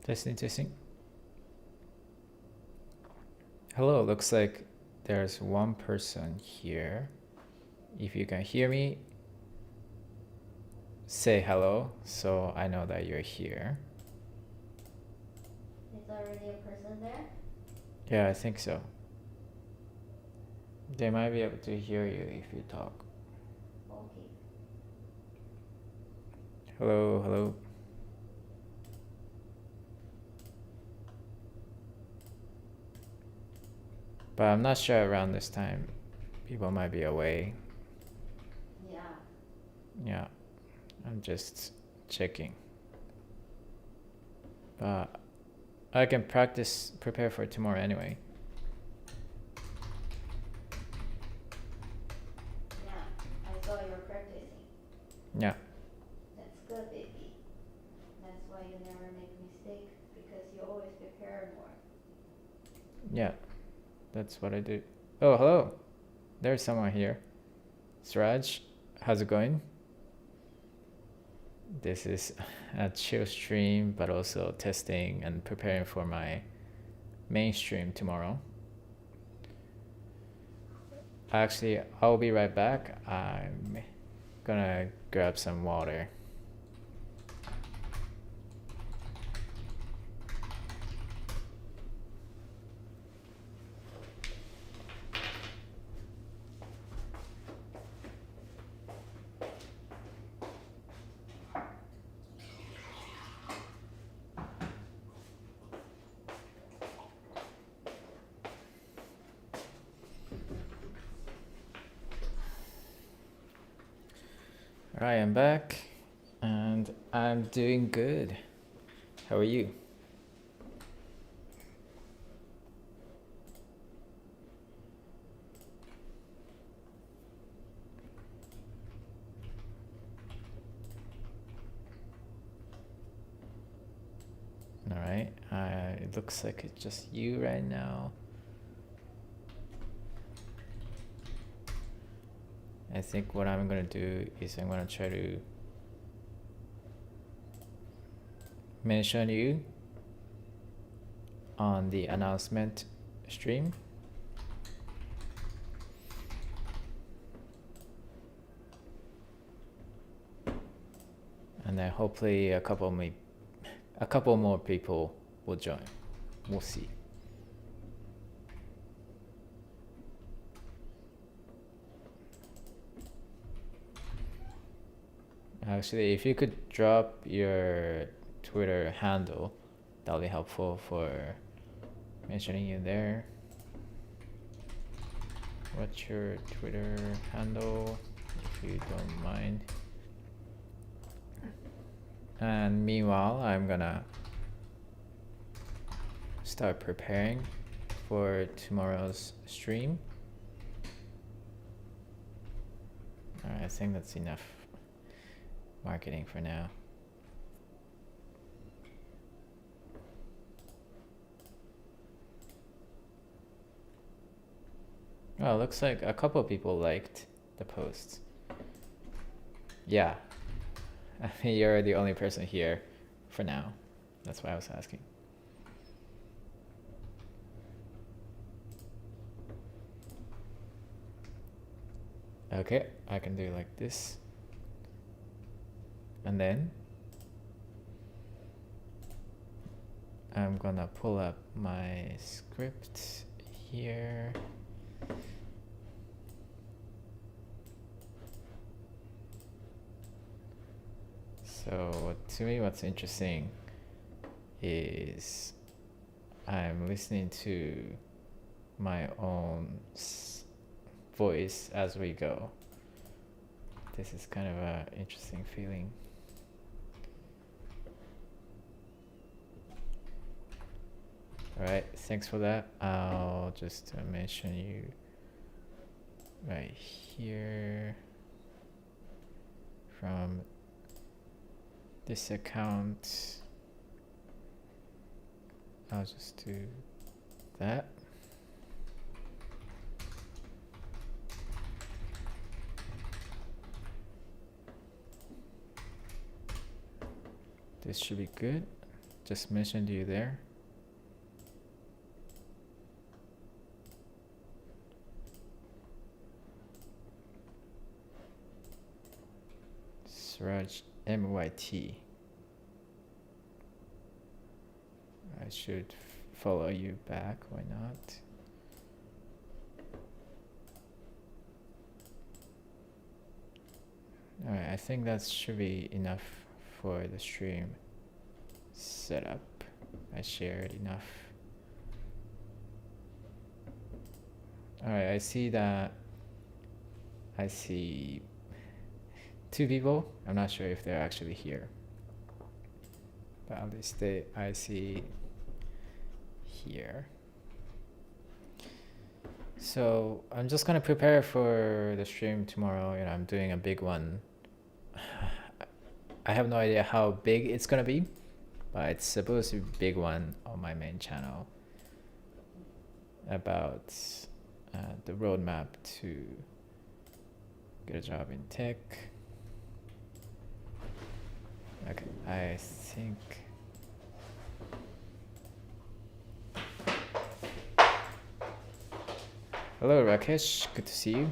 Testing, testing. Hello, looks like there's one person here. If you can hear me, say hello so I know that you're here. Is already a person there? Yeah, I think so. They might be able to hear you if you talk. Okay. Hello, hello. But I'm not sure around this time. People might be away. Yeah. Yeah, I'm just checking. But I can prepare for tomorrow anyway. Yeah. I saw you're practicing. Yeah. That's good, baby. That's why you never make mistake because you always prepare more. Yeah, that's what I do. Oh, hello. There's someone here. Suraj, how's it going? This is a chill stream, but also testing and preparing for my main stream tomorrow. Actually, I'll be right back. I'm gonna grab some water. Alright, I'm back and I'm doing good. How are you? Alright, it looks like it's just you right now. I think what I'm gonna do is I'm gonna try to mention you on the announcement stream. And then hopefully a couple more people will join. We'll see. Actually, if you could drop your Twitter handle, that'll be helpful for mentioning you there. What's your Twitter handle, if you don't mind? And meanwhile, I'm gonna start preparing for tomorrow's stream. Alright, I think that's enough marketing for now. Oh, looks like a couple people liked the posts. Yeah. I mean, you're the only person here for now. That's why I was asking. Okay, I can do like this. And then I'm gonna pull up my script here. So to me, what's interesting is I'm listening to my own voice as we go. This is kind of an interesting feeling. Alright, thanks for that. I'll just mention you right here from this account. I'll just do that. This should be good just mentioned you there. Suraj MYT. I should follow you back, why not? Alright, I think that should be enough for the stream setup. I shared enough. Alright, I see that I see 2 people. I'm not sure if they're actually here. But at least I see here. So I'm just gonna prepare for the stream tomorrow. You know, I'm doing a big one. I have no idea how big it's gonna be, but it's supposed to be a big one on my main channel about the roadmap to get a job in tech. Okay, I think hello Rakesh, good to see you.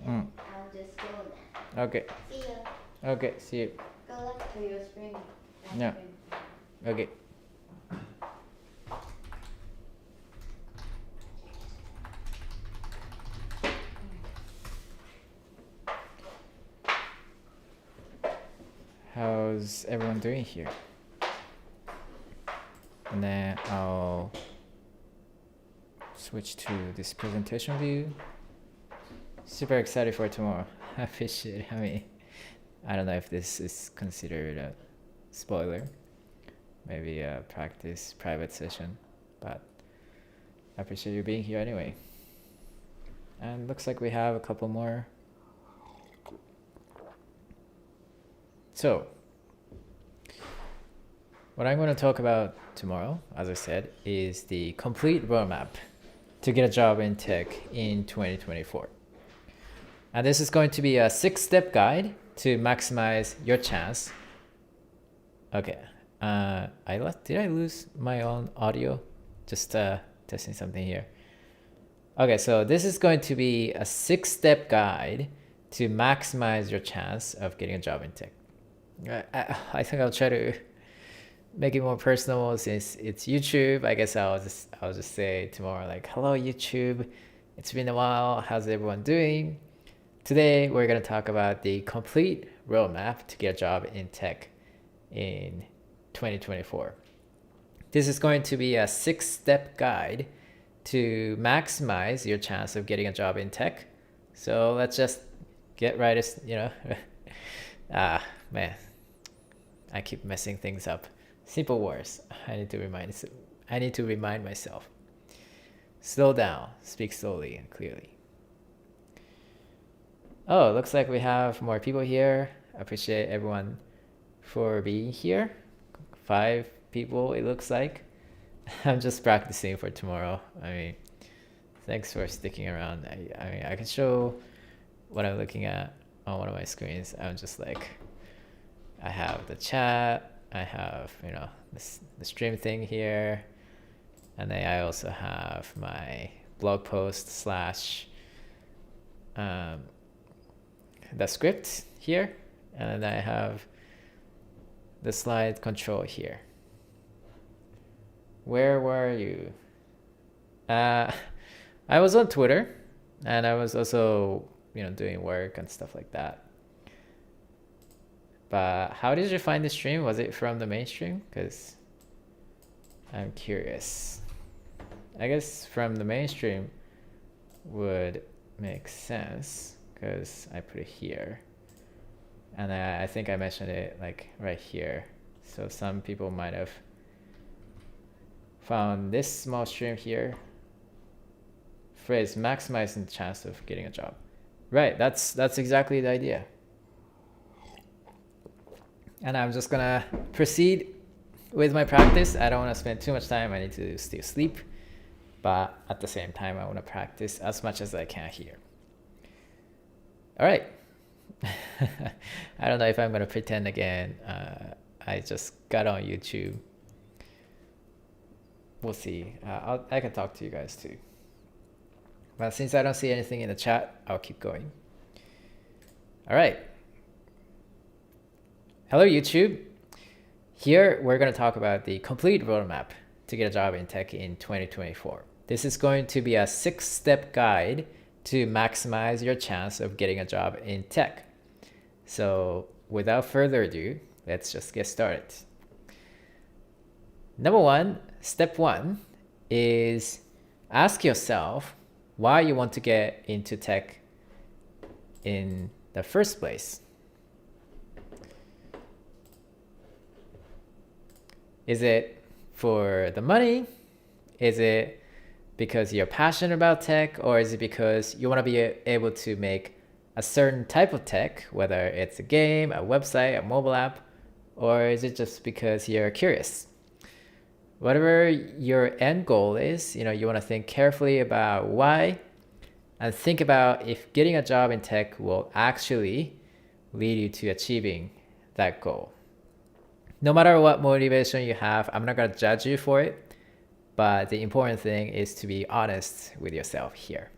I'll just go now. Okay. See ya. Okay, see you. Good luck for your stream. Yeah. Okay. How's everyone doing here? And then I'll switch to this presentation view. Super excited for tomorrow. I appreciate it. I mean, I don't know if this is considered a spoiler. Maybe a practice private session, but I appreciate you being here anyway. And looks like we have a couple more. So, what I'm going to talk about tomorrow, as I said, is the complete roadmap to get a job in tech in 2024. And this is going to be a 6-step guide to maximize your chance. Okay, did I lose my own audio? Just testing something here. Okay, so this is going to be a 6-step guide to maximize your chance of getting a job in tech. I think I'll try to make it more personal since it's YouTube. I guess I'll just say tomorrow like, hello YouTube, it's been a while, how's everyone doing? Today we're going to talk about the complete roadmap to get a job in tech in 2024. This is going to be a 6-step guide to maximize your chance of getting a job in tech. So let's just get right as, you know, man, I keep messing things up. Simple words. I need to remind myself. Slow down, speak slowly and clearly. Oh, looks like we have more people here. I appreciate everyone for being here. 5 people, it looks like. I'm just practicing for tomorrow. I mean, thanks for sticking around. I mean, I can show what I'm looking at on one of my screens. I'm just like, I have the chat, I have, you know, the stream thing here, and then I also have my blog post / the script here, and then I have the slide control here. Where were you? I was on Twitter, and I was also, you know, doing work and stuff like that. But how did you find the stream? Was it from the mainstream? Because I'm curious. I guess from the mainstream would make sense because I put it here. And I think I mentioned it like right here. So some people might have found this small stream here. Phrase maximizing the chance of getting a job. Right, that's exactly the idea. And I'm just gonna proceed with my practice. I don't want to spend too much time. I need to still sleep. but at the same time, I want to practice as much as I can here. All right. I don't know if I'm going to pretend again. I just got on YouTube. We'll see. I can talk to you guys too. But since I don't see anything in the chat, I'll keep going. All right. Hello, YouTube. Here, we're going to talk about the complete roadmap to get a job in tech in 2024. This is going to be a 6-step guide to maximize your chance of getting a job in tech. So without further ado, let's just get started. Number one, step one is ask yourself why you want to get into tech in the first place. Is it for the money? Is it because you're passionate about tech? Or is it because you want to be able to make a certain type of tech, whether it's a game, a website, a mobile app, or is it just because you're curious? Whatever your end goal is, you want to think carefully about why and think about if getting a job in tech will actually lead you to achieving that goal. No matter what motivation you have, I'm not going to judge you for it, but the important thing is to be honest with yourself here.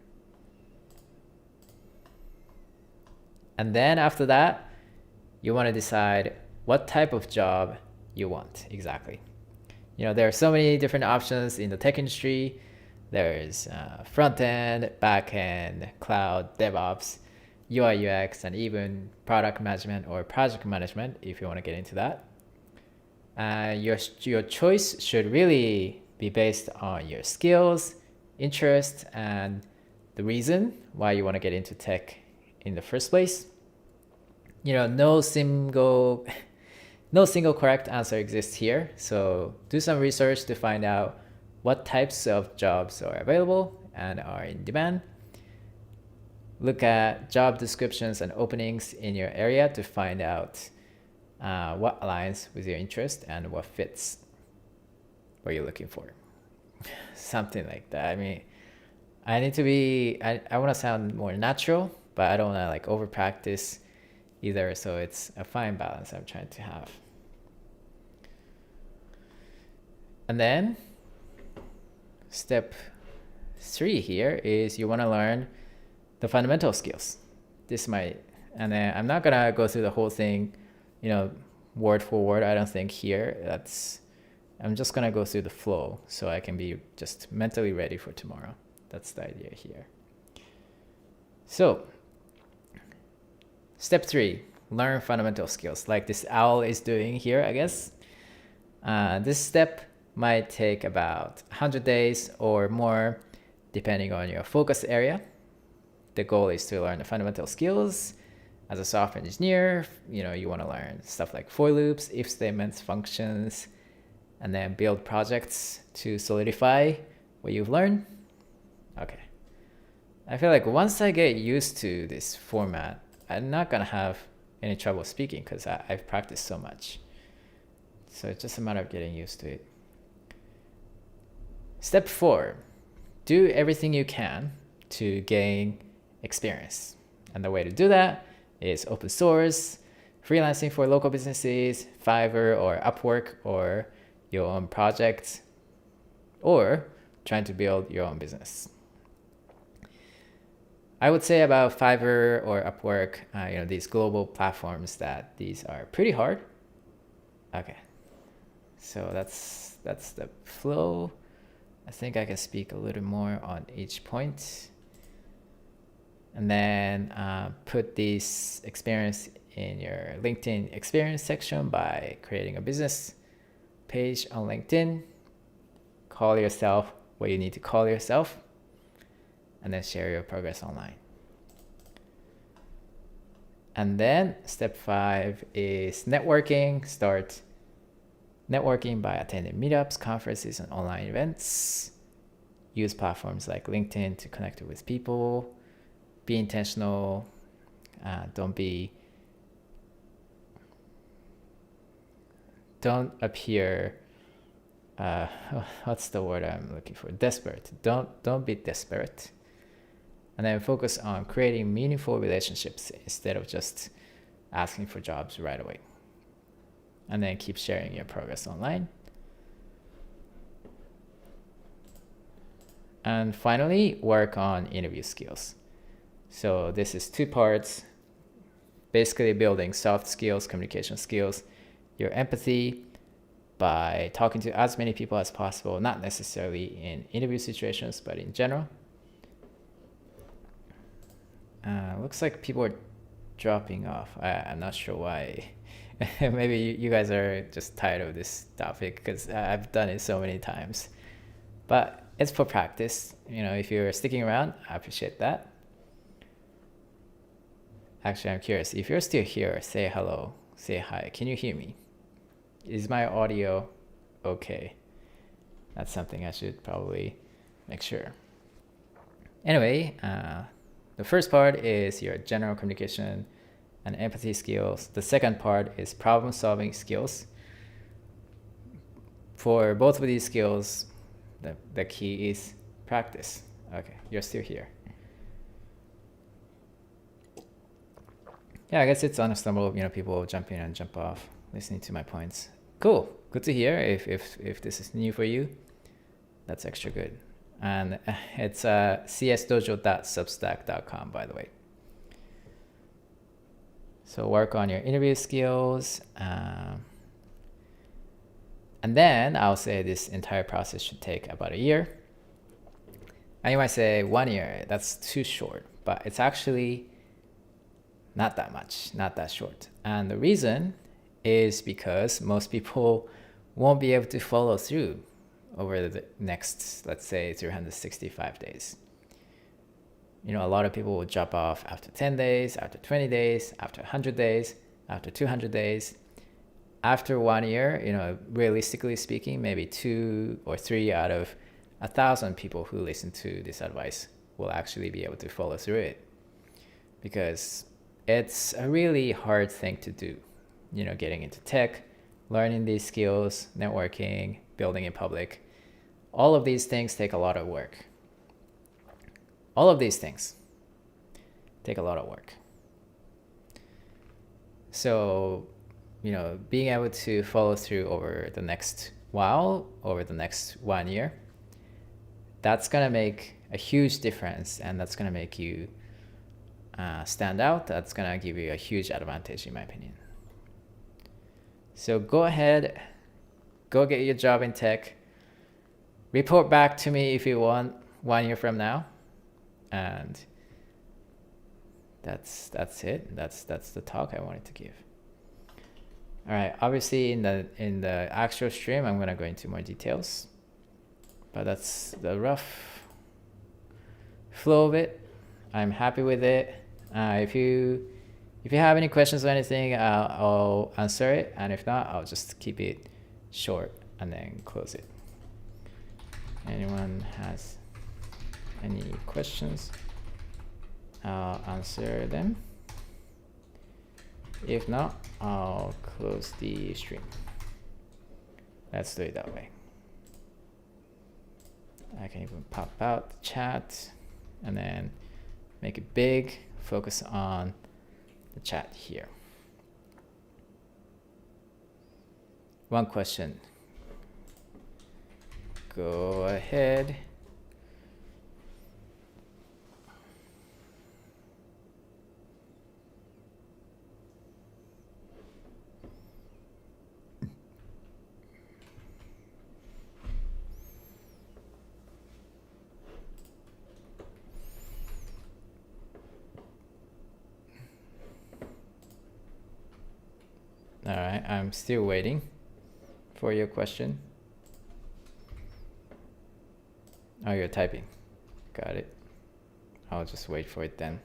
And then after that, you want to decide what type of job you want exactly. There are so many different options in the tech industry. There's front end, back end, cloud, DevOps, UI, UX, and even product management or project management if you want to get into that. Your choice should really be based on your skills, interest, and the reason why you want to get into tech in the first place. No single correct answer exists here. So do some research to find out what types of jobs are available and are in demand. Look at job descriptions and openings in your area to find out what aligns with your interest and what fits what you're looking for. Something like that. I mean, I want to sound more natural, but I don't want to over practice either. So it's a fine balance I'm trying to have. And then step 3 here is you want to learn the fundamental skills. And then I'm not gonna go through the whole thing, word for word. I don't think here. I'm just gonna go through the flow so I can be just mentally ready for tomorrow. That's the idea here. So step 3, learn fundamental skills, like this owl is doing here, I guess. This step might take about 100 days or more, depending on your focus area. The goal is to learn the fundamental skills. As a software engineer, you want to learn stuff like for loops, if statements, functions, and then build projects to solidify what you've learned. Okay. I feel like once I get used to this format, I'm not going to have any trouble speaking because I've practiced so much. So it's just a matter of getting used to it. Step 4, do everything you can to gain experience. And the way to do that is open source, freelancing for local businesses, Fiverr or Upwork, or your own project, or trying to build your own business. I would say about Fiverr or Upwork, these global platforms, that these are pretty hard. Okay, so that's the flow. I think I can speak a little more on each point. And then put this experience in your LinkedIn experience section by creating a business page on LinkedIn. Call yourself what you need to call yourself, and then share your progress online. And then step 5 is networking. Start networking by attending meetups, conferences, and online events. Use platforms like LinkedIn to connect with people. Be intentional. Don't appear uh, what's the word I'm looking for? Desperate. Don't be desperate. And then focus on creating meaningful relationships instead of just asking for jobs right away. And then keep sharing your progress online. And finally, work on interview skills. So this is 2 parts, basically building soft skills, communication skills, your empathy by talking to as many people as possible, not necessarily in interview situations, but in general. Looks like people are dropping off. I'm not sure why. Maybe you guys are just tired of this topic because I've done it so many times. But it's for practice. You know, if you're sticking around, I appreciate that. Actually, I'm curious. If you're still here, say hello, say hi. Can you hear me? Is my audio okay? That's something I should probably make sure. Anyway, the first part is your general communication and empathy skills. The second part is problem solving skills. For both of these skills, the key is practice. Okay, you're still here. Yeah, I guess it's understandable, you know, people jump in and jump off listening to my points. Cool, good to hear. If this is new for you, that's extra good. And it's csdojo.substack.com, by the way. So work on your interview skills. And then I'll say this entire process should take about a year. And you might say 1 year, that's too short, but it's actually not that much, not that short. And the reason is because most people won't be able to follow through over the next, let's say, 365 days. You know, a lot of people will drop off after 10 days, after 20 days, after 100 days, after 200 days. After 1 year, you know, realistically speaking, maybe 2 or 3 out of 1,000 people who listen to this advice will actually be able to follow through it. Because it's a really hard thing to do, you know, getting into tech, learning these skills, networking, building in public. All of these things take a lot of work. All of these things take a lot of work. So, you know, being able to follow through over the next while, over the next 1 year, that's going to make a huge difference, and that's going to make you stand out. That's going to give you a huge advantage, in my opinion. So go ahead, go get your job in tech. Report back to me if you want 1 year from now. And that's it. That's the talk I wanted to give. All right, obviously in the actual stream, I'm going to go into more details. But that's the rough flow of it. I'm happy with it. If you have any questions or anything, I'll answer it. And if not, I'll just keep it short and then close it. Anyone has any questions, I'll answer them. If not, I'll close the stream. Let's do it that way. I can even pop out the chat and then make it big, focus on the chat here. One question. Go ahead. All right, I'm still waiting for your question. Oh, you're typing. Got it. I'll just wait for it then.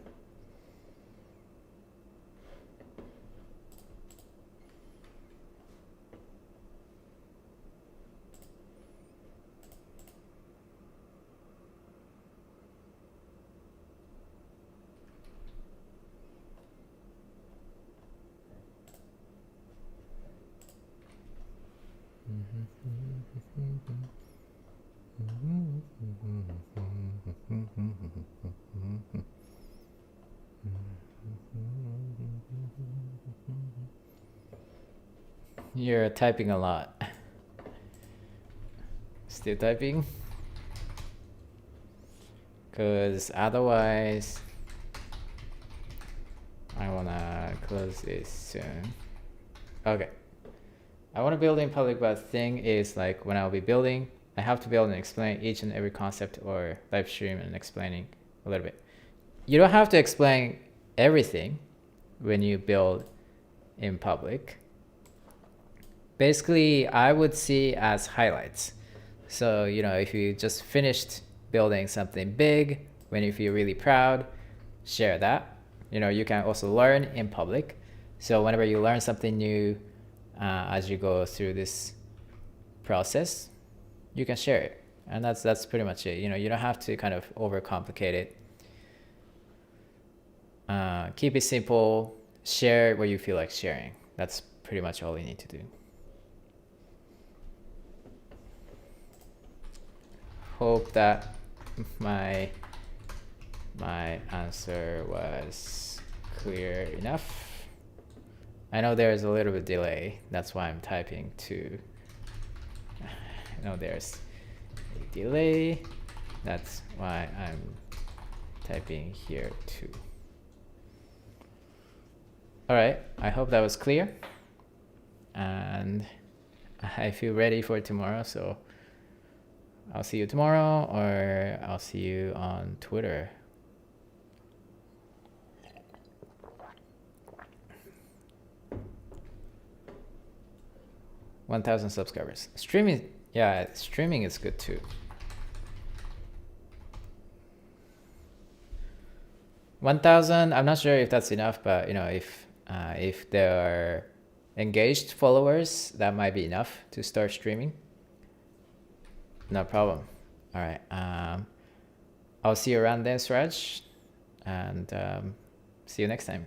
You're typing a lot. Still typing? Because otherwise, I wanna close this soon. Okay. I wanna build in public, but the thing is, like, when I'll be building, I have to build and explain each and every concept or live stream and explaining a little bit. You don't have to explain everything when you build in public. Basically, I would see as highlights. So, you know, if you just finished building something big, when you feel really proud, share that. You know, you can also learn in public. So whenever you learn something new as you go through this process, you can share it. And that's pretty much it. You know, you don't have to kind of overcomplicate it. Keep it simple. Share what you feel like sharing. That's pretty much all you need to do. Hope that my answer was clear enough. I know there's a little bit delay. That's why I'm typing too. I know there's a delay. That's why I'm typing here too. All right, I hope that was clear. And I feel ready for tomorrow, so I'll see you tomorrow, or I'll see you on Twitter. $1,000 subscribers. Streaming, yeah, streaming is good too. 1,000, I'm not sure if that's enough, but you know, if there are engaged followers, that might be enough to start streaming. No problem. All right. I'll see you around then, Suraj, and see you next time.